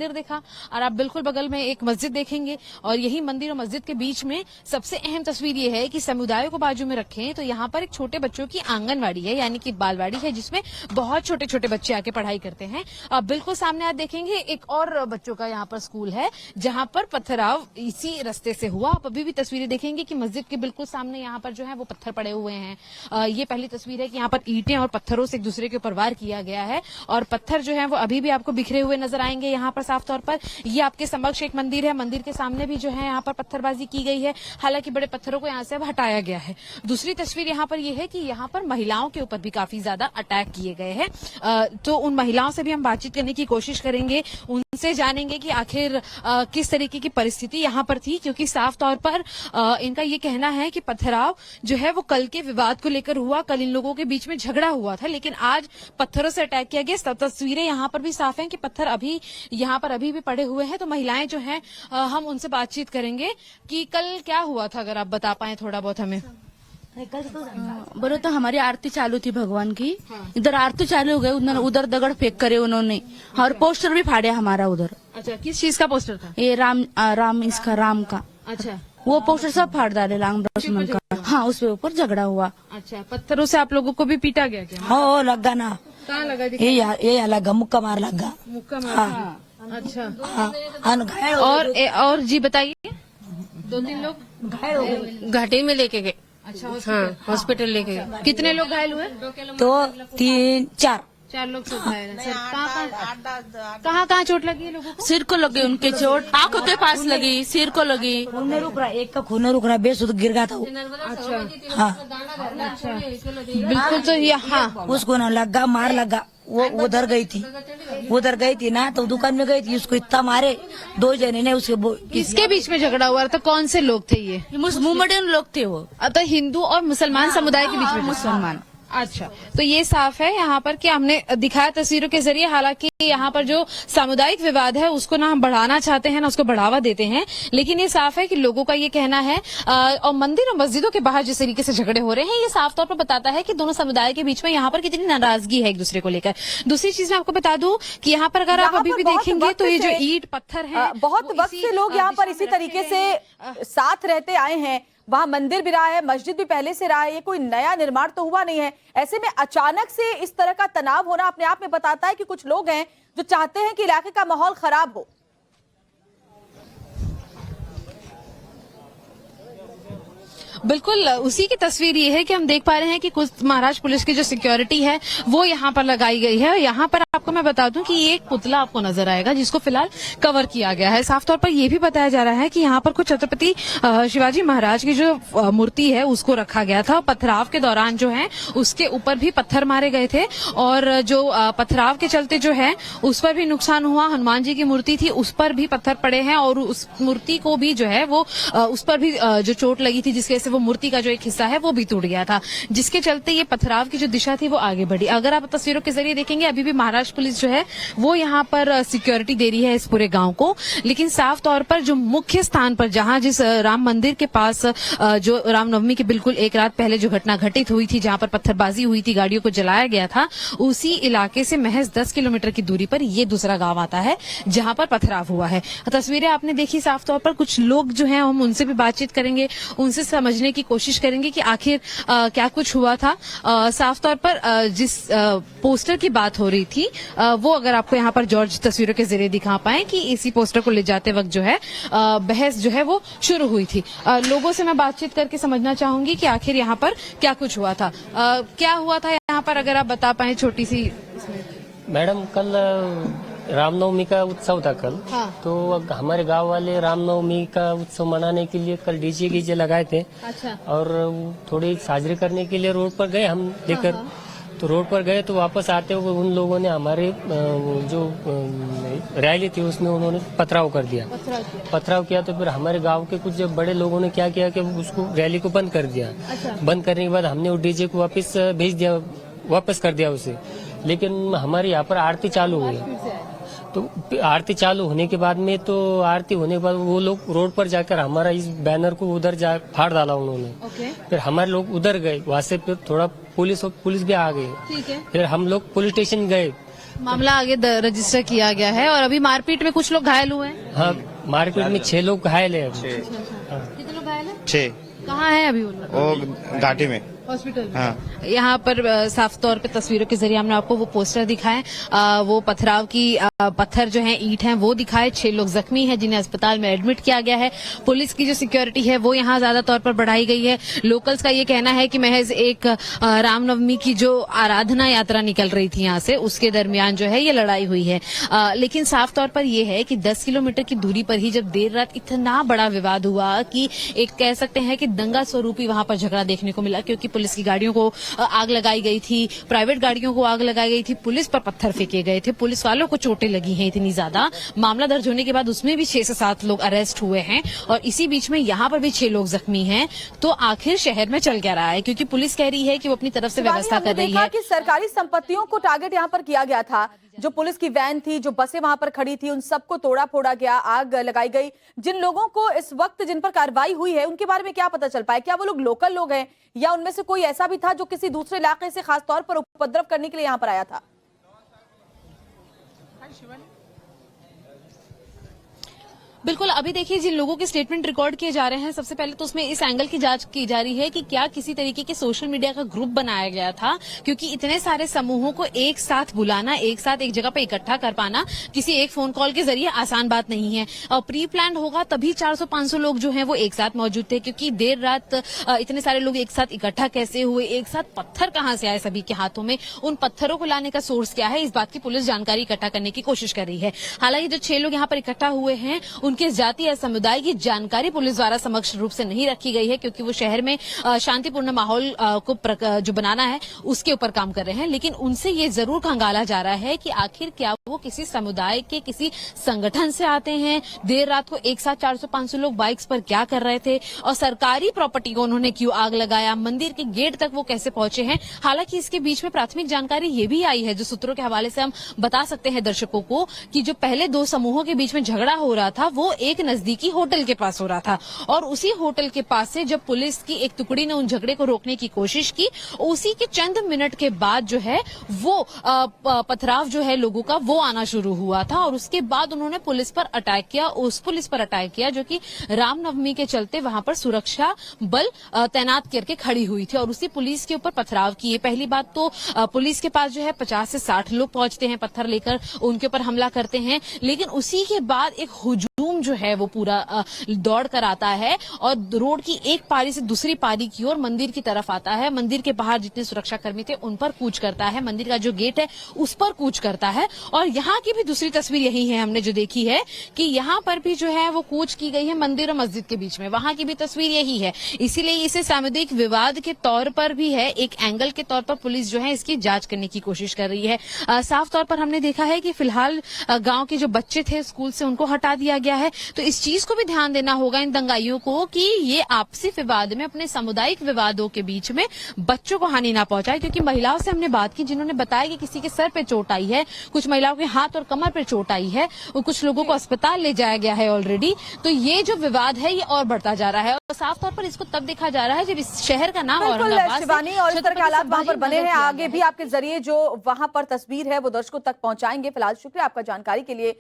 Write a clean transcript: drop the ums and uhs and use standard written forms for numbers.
मंदिर दिखा और आप बिल्कुल बगल में एक मस्जिद देखेंगे और यही मंदिर और मस्जिद के बीच में सबसे अहम तस्वीर ये है कि समुदाय को बाजू में रखें तो यहाँ पर एक छोटे बच्चों की आंगनवाड़ी है, यानी कि बालवाड़ी है, जिसमें बहुत छोटे छोटे बच्चे आके पढ़ाई करते हैं। अब बिल्कुल सामने आप देखेंगे एक और बच्चों का यहाँ पर स्कूल है जहाँ पर पथराव इसी रास्ते से हुआ। आप अभी भी तस्वीरें देखेंगे कि मस्जिद के बिल्कुल सामने यहाँ पर जो है वो पत्थर पड़े हुए हैं। ये पहली तस्वीर है कि यहाँ पर ईंटें और पत्थरों से एक दूसरे के ऊपर वार किया गया है और पत्थर जो है वो अभी भी आपको बिखरे हुए नजर आएंगे यहाँ पर साफ तौर पर। ये आपके समक्ष एक मंदिर है, मंदिर के सामने भी जो है यहाँ पर पत्थरबाजी की गई है, हालांकि बड़े पत्थरों को यहाँ से अब हटाया गया है। दूसरी तस्वीर यहाँ पर यह है कि यहाँ पर महिलाओं के ऊपर भी काफी ज्यादा अटैक किए गए हैं। तो उन महिलाओं से भी हम बातचीत करने की कोशिश करेंगे, उनसे जानेंगे कि आखिर किस तरीके की परिस्थिति यहाँ पर थी, क्योंकि साफ तौर पर इनका ये कहना है कि पथराव जो है वो कल के विवाद को लेकर हुआ, कल इन लोगों के बीच में झगड़ा हुआ था, लेकिन आज पत्थरों से अटैक किया गया। तस्वीरें यहाँ पर भी साफ हैं कि पत्थर अभी यहाँ पर अभी भी पड़े हुए हैं। तो महिलाएं जो हैं हम उनसे बातचीत करेंगे कि कल क्या हुआ था, अगर आप बता पाए थोड़ा बहुत हमें। बोलो तो हमारी आरती चालू थी भगवान की, इधर आरती चालू हो गई, उधर दगड़ फेंक करे उन्होंने और पोस्टर भी फाड़े हमारा उधर। अच्छा, किस चीज का पोस्टर था? ये राम इसका राम का। अच्छा, वो पोस्टर सब फाड़ डाले राम लक्ष्मण का। हाँ, उसके ऊपर झगड़ा हुआ। अच्छा, पत्थरों से आप लोगों को भी पीटा गया क्या? हाँ, लगा ना। कहाँ लगा? ये लगा, मुक्का मार लगा। मुक्का मार। हाँ। अच्छा, हाँ। और जी बताइए, 2-3 लोग घायल हो गए, घाटी में लेके गए। अच्छा, हाँ, हॉस्पिटल लेके गए। कितने लोग घायल हुए? तो 3-4 लोग सब घायल हैं। सर, कहाँ चोट लगी है लोगों को? सिर को लगी उनके चोट, आंखों के पास लगी, सिर को लगी। खून नहीं रुक रहा, एक का खून नहीं रुक रहा, बेसुध गिर गया था वो। अच्छा, हाँ, बिल्कुल। तो यहाँ उसको ना लगा, मार लगा। वो उधर गई थी ना, तो दुकान में गई थी, उसको इतना मारे 2 जने ने उसके किसके बीच में झगड़ा हुआ था? कौन से लोग थे ये? मुस्लिम लोग थे वो। तो हिंदू और मुसलमान समुदाय के बीच में? मुसलमान। अच्छा, तो ये साफ है यहाँ पर कि हमने दिखाया तस्वीरों के जरिए, हालांकि यहाँ पर जो सामुदायिक विवाद है उसको ना हम बढ़ाना चाहते हैं ना उसको बढ़ावा देते हैं, लेकिन ये साफ है कि लोगों का ये कहना है और मंदिर और मस्जिदों के बाहर जिस तरीके से झगड़े हो रहे हैं, ये साफ तौर पर बताता है कि दोनों समुदाय के बीच में यहाँ पर कितनी नाराजगी है एक दूसरे को लेकर। दूसरी चीज मैं आपको बता दूं कि यहाँ पर अगर आप अभी भी देखेंगे तो ये जो ईंट पत्थर है, बहुत वक्त से लोग यहाँ पर इसी तरीके से साथ रहते आए हैं। वहां मंदिर भी रहा है, मस्जिद भी पहले से रहा है, ये कोई नया निर्माण तो हुआ नहीं है। ऐसे में अचानक से इस तरह का तनाव होना अपने आप में बताता है कि कुछ लोग हैं जो चाहते हैं कि इलाके का माहौल खराब हो। बिल्कुल उसी की तस्वीर ये है कि हम देख पा रहे हैं कि कुछ महाराष्ट्र पुलिस की जो सिक्योरिटी है वो यहाँ पर लगाई गई है। यहाँ पर आपको मैं बता दूं कि एक पुतला आपको नजर आएगा जिसको फिलहाल कवर किया गया है। साफ तौर पर यह भी बताया जा रहा है कि यहाँ पर कुछ छत्रपति शिवाजी महाराज की जो मूर्ति है उसको रखा गया था। पथराव के दौरान जो है उसके ऊपर भी पत्थर मारे गए थे और जो पथराव के चलते जो है उस पर भी नुकसान हुआ। हनुमान जी की मूर्ति थी उस पर भी पत्थर पड़े हैं और उस मूर्ति को भी जो है वो उस पर भी जो चोट लगी थी जिसकी वजह से वो मूर्ति का जो एक हिस्सा है वो भी टूट गया था, जिसके चलते ये पथराव की जो दिशा थी वो आगे बढ़ी। अगर आप तस्वीरों के जरिए देखेंगे अभी भी महाराष्ट्र पुलिस जो है वो यहाँ पर सिक्योरिटी दे रही है इस पूरे गांव को, लेकिन साफ तौर पर जो मुख्य स्थान पर जहां जिस राम मंदिर के पास जो रामनवमी के बिल्कुल एक रात पहले जो घटना घटित हुई थी जहां पर पत्थरबाजी हुई थी, गाड़ियों को जलाया गया था, उसी इलाके से महज 10 किलोमीटर की दूरी पर ये दूसरा गांव आता है जहां पर पथराव हुआ है। तस्वीरें आपने देखी साफ तौर पर, कुछ लोग जो हैं हम उनसे भी बातचीत करेंगे, उनसे समझने की कोशिश करेंगे कि आखिर क्या कुछ हुआ था। साफ तौर पर जिस पोस्टर की बात हो रही थी वो अगर आपको यहाँ पर जॉर्ज तस्वीरों के जरिए दिखा पाए कि इसी पोस्टर को ले जाते वक्त जो है बहस जो है वो शुरू हुई थी। लोगों से मैं बातचीत करके समझना चाहूंगी कि आखिर यहाँ पर क्या कुछ हुआ था, क्या हुआ था यहाँ पर, अगर आप बता पाए छोटी सी। मैडम, कल रामनवमी का उत्सव था कल। हाँ। तो हमारे गांव वाले रामनवमी का उत्सव मनाने के लिए कल डीजे गीजे लगाए थे। अच्छा। और थोड़ी साजरी करने के लिए रोड पर गए हम लेकर। तो रोड पर गए तो वापस आते हुए उन लोगों ने हमारे जो रैली थी उसमें उन्होंने पथराव कर दिया। पथराव किया तो फिर हमारे गांव के कुछ बड़े लोगों ने क्या किया कि उसको रैली को बंद कर दिया। अच्छा। बंद करने के बाद हमने वो डीजे को वापस भेज दिया, वापस कर दिया उसे। लेकिन हमारे यहाँ पर आरती चालू हुई, तो आरती चालू होने के बाद में तो आरती होने के बाद वो लोग रोड पर जाकर हमारा इस बैनर को उधर जा फाड़ डाला उन्होंने। फिर हमारे लोग उधर गए, वहाँ से फिर थोड़ा पुलिस भी आ गई। ठीक है। फिर हम लोग पुलिस स्टेशन गए। मामला आगे रजिस्टर किया गया है और अभी मारपीट में कुछ लोग घायल हुए हैं। हाँ, मारपीट में 6 लोग घायल है अभी। कितने लोग घायल हैं? 6 कहाँ है अभी वो लोग? वो घाटी में। हॉस्पिटल में। हाँ। यहाँ पर साफ तौर पे तस्वीरों के जरिए हमने आपको वो पोस्टर दिखाए, वो पथराव की पत्थर जो हैं, ईंट हैं, वो दिखाए। 6 लोग जख्मी हैं जिन्हें अस्पताल में एडमिट किया गया है। पुलिस की जो सिक्योरिटी है वो यहाँ ज्यादा तौर पर बढ़ाई गई है। लोकल्स का ये कहना है कि महज एक रामनवमी की जो आराधना यात्रा निकल रही थी यहाँ से, उसके दरमियान जो है ये लड़ाई हुई है। लेकिन साफ तौर पर यह है कि 10 किलोमीटर की दूरी पर ही जब देर रात इतना बड़ा विवाद हुआ कि एक कह सकते हैं कि दंगा स्वरूपी वहां पर झगड़ा देखने को मिला, क्योंकि पुलिस की गाड़ियों को आग लगाई गई थी, प्राइवेट गाड़ियों को आग लगाई गई थी, पुलिस पर पत्थर फेंके गए थे, पुलिस वालों को चोटें लगी हैं इतनी ज्यादा। मामला दर्ज होने के बाद उसमें भी 6 से 7 लोग अरेस्ट हुए हैं और इसी बीच में यहाँ पर भी 6 लोग जख्मी हैं। तो आखिर शहर में चल क्या रहा है, क्योंकि पुलिस कह रही है कि वो अपनी तरफ से व्यवस्था कर रही है। कि सरकारी संपत्तियों को टारगेट यहाँ पर किया गया था, जो पुलिस की वैन थी, जो बसें वहां पर खड़ी थी, उन सबको तोड़ा फोड़ा गया, आग लगाई गई। जिन लोगों को इस वक्त जिन पर कार्रवाई हुई है उनके बारे में क्या पता चल पाया? क्या वो लोग लोकल लोग हैं या उनमें से कोई ऐसा भी था जो किसी दूसरे इलाके से खास तौर पर उपद्रव करने के लिए यहाँ पर आया था? बिल्कुल, अभी देखिए जिन लोगों के स्टेटमेंट रिकॉर्ड किए जा रहे हैं, सबसे पहले तो उसमें इस एंगल की जांच की जा रही है कि क्या किसी तरीके के सोशल मीडिया का ग्रुप बनाया गया था, क्योंकि इतने सारे समूहों को एक साथ बुलाना, एक साथ एक जगह पे इकट्ठा कर पाना किसी एक फोन कॉल के जरिए आसान बात नहीं है। और प्री प्लान होगा तभी 400-500 लोग जो हैं वो एक साथ मौजूद थे, क्योंकि देर रात इतने सारे लोग एक साथ इकट्ठा कैसे हुए, एक साथ पत्थर कहां से आए सभी के हाथों में, उन पत्थरों को लाने का सोर्स क्या है, इस बात की पुलिस जानकारी इकट्ठा करने की कोशिश कर रही है। हालांकि जो 6 लोग यहाँ पर इकट्ठा हुए हैं उनके जाति या समुदाय की जानकारी पुलिस द्वारा समक्ष रूप से नहीं रखी गई है, क्योंकि वो शहर में शांतिपूर्ण माहौल को जो बनाना है उसके ऊपर काम कर रहे हैं। लेकिन उनसे ये जरूर खंगाला जा रहा है कि आखिर क्या वो किसी समुदाय के किसी संगठन से आते हैं, देर रात को एक साथ 400-500 लोग बाइक्स पर क्या कर रहे थे और सरकारी प्रॉपर्टी को उन्होंने क्यों आग लगाया, मंदिर के गेट तक वो कैसे पहुंचे हैं। हालांकि इसके बीच में प्राथमिक जानकारी ये भी आई है, जो सूत्रों के हवाले से हम बता सकते हैं दर्शकों को, कि जो पहले 2 समूहों के बीच में झगड़ा हो रहा था वो एक नजदीकी होटल के पास हो रहा था और उसी होटल के पास से जब पुलिस की एक टुकड़ी ने उन झगड़े को रोकने की कोशिश की, उसी के चंद मिनट के बाद जो है वो पथराव जो है लोगों का वो आना शुरू हुआ था और उसके बाद उन्होंने पुलिस पर अटैक किया, उस पुलिस पर अटैक किया जो कि रामनवमी के चलते वहां पर सुरक्षा बल तैनात करके खड़ी हुई थी और उसी पुलिस के ऊपर पथराव किए। पहली बात तो पुलिस के पास जो है 50 से 60 लोग पहुंचते हैं, पत्थर लेकर उनके ऊपर हमला करते हैं, लेकिन उसी के बाद एक हुजूम जो है वो पूरा दौड़ कर आता है और रोड की एक पारी से दूसरी पारी की ओर मंदिर की तरफ आता है। मंदिर के बाहर जितने सुरक्षाकर्मी थे उन पर कूच करता है, मंदिर का जो गेट है उस पर कूच करता है और यहाँ की भी दूसरी तस्वीर यही है हमने जो देखी है कि यहाँ पर भी जो है वो कूच की गई है मंदिर और मस्जिद के बीच में, वहां की भी तस्वीर यही है। इसीलिए इसे सामुदायिक विवाद के तौर पर भी है, एक एंगल के तौर पर पुलिस जो है इसकी जांच करने की कोशिश कर रही है। साफ तौर पर हमने देखा है कि फिलहाल गांव के जो बच्चे थे स्कूल से उनको हटा दिया गया है, तो इस चीज को भी ध्यान देना होगा इन दंगाइयों को कि ये आपसी विवाद में, अपने सामुदायिक विवादों के बीच में बच्चों को हानि ना पहुंचाए। क्योंकि महिलाओं से हमने बात की जिन्होंने बताया कि किसी के सर पे चोट आई है, कुछ महिलाओं के हाथ और कमर पे चोट आई है और कुछ लोगों को अस्पताल ले जाया गया है ऑलरेडी। तो ये जो विवाद है ये और बढ़ता जा रहा है और साफ तौर पर इसको तब देखा जा रहा है जब इस शहर का नाम औरंगाबाद शिवानी और इस तरह के हालात वहां पर बने हैं। आगे भी आपके जरिए जो वहां पर तस्वीर है वो दर्शकों तक पहुंचाएंगे। फिलहाल शुक्रिया आपका जानकारी के लिए।